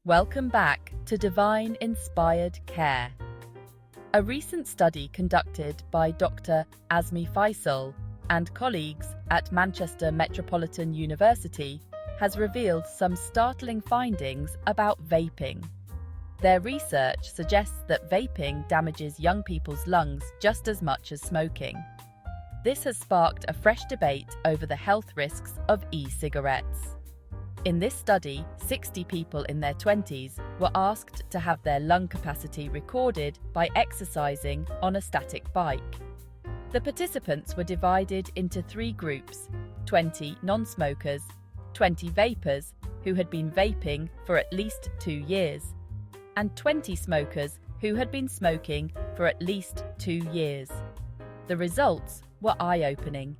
Welcome back to Divine Inspired Care. A recent study conducted by Dr. Azmi Faisal and colleagues at Manchester Metropolitan University has revealed some startling findings about vaping. Their research suggests that vaping damages young people's lungs just as much as smoking. This has sparked a fresh debate over the health risks of e-cigarettes. In this study, 60 people in their 20s were asked to have their lung capacity recorded by exercising on a static bike. The participants were divided into three groups: 20 non-smokers, 20 vapers who had been vaping for at least 2 years, and 20 smokers who had been smoking for at least 2 years. The results were eye-opening.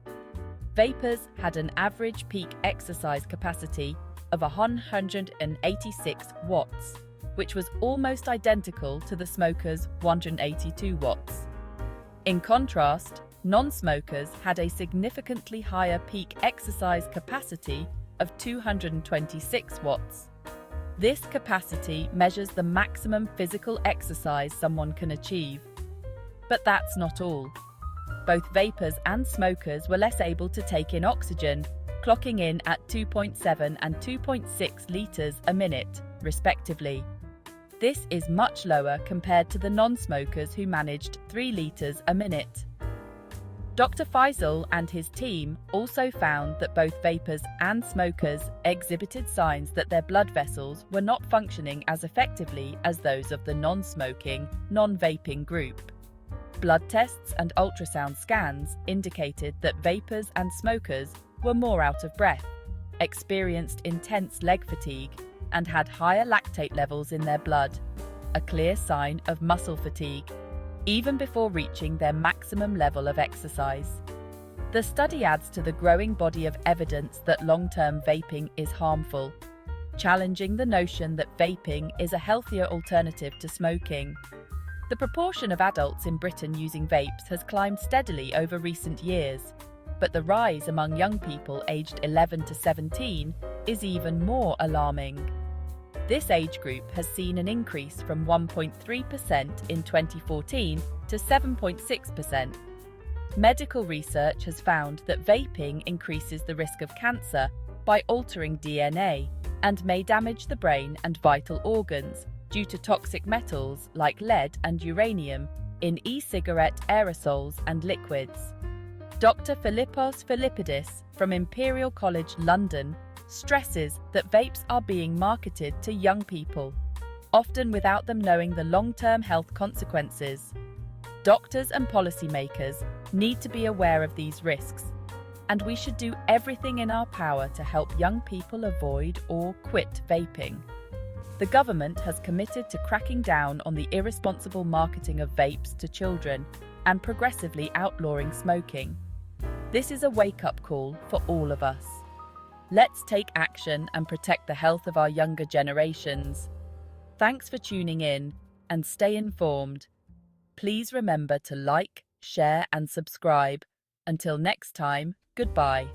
Vapers had an average peak exercise capacity of 186 watts, which was almost identical to the smokers' 182 watts. In contrast, non-smokers had a significantly higher peak exercise capacity of 226 watts. This capacity measures the maximum physical exercise someone can achieve. But that's not all. Both vapers and smokers were less able to take in oxygen, clocking in at 2.7 and 2.6 litres a minute, respectively. This is much lower compared to the non-smokers who managed 3 litres a minute. Dr. Faisal and his team also found that both vapers and smokers exhibited signs that their blood vessels were not functioning as effectively as those of the non-smoking, non-vaping group. Blood tests and ultrasound scans indicated that vapers and smokers were more out of breath, experienced intense leg fatigue, and had higher lactate levels in their blood, a clear sign of muscle fatigue, even before reaching their maximum level of exercise. The study adds to the growing body of evidence that long-term vaping is harmful, challenging the notion that vaping is a healthier alternative to smoking. The proportion of adults in Britain using vapes has climbed steadily over recent years, but the rise among young people aged 11 to 17 is even more alarming. This age group has seen an increase from 1.3% in 2014 to 7.6%. Medical research has found that vaping increases the risk of cancer by altering DNA and may damage the brain and vital organs due to toxic metals like lead and uranium in e-cigarette aerosols and liquids. Dr. Philippos Philippidis from Imperial College London stresses that vapes are being marketed to young people, often without them knowing the long-term health consequences. Doctors and policymakers need to be aware of these risks, and we should do everything in our power to help young people avoid or quit vaping. The government has committed to cracking down on the irresponsible marketing of vapes to children and progressively outlawing smoking. This is a wake-up call for all of us. Let's take action and protect the health of our younger generations. Thanks for tuning in and stay informed. Please remember to like, share and subscribe. Until next time, goodbye.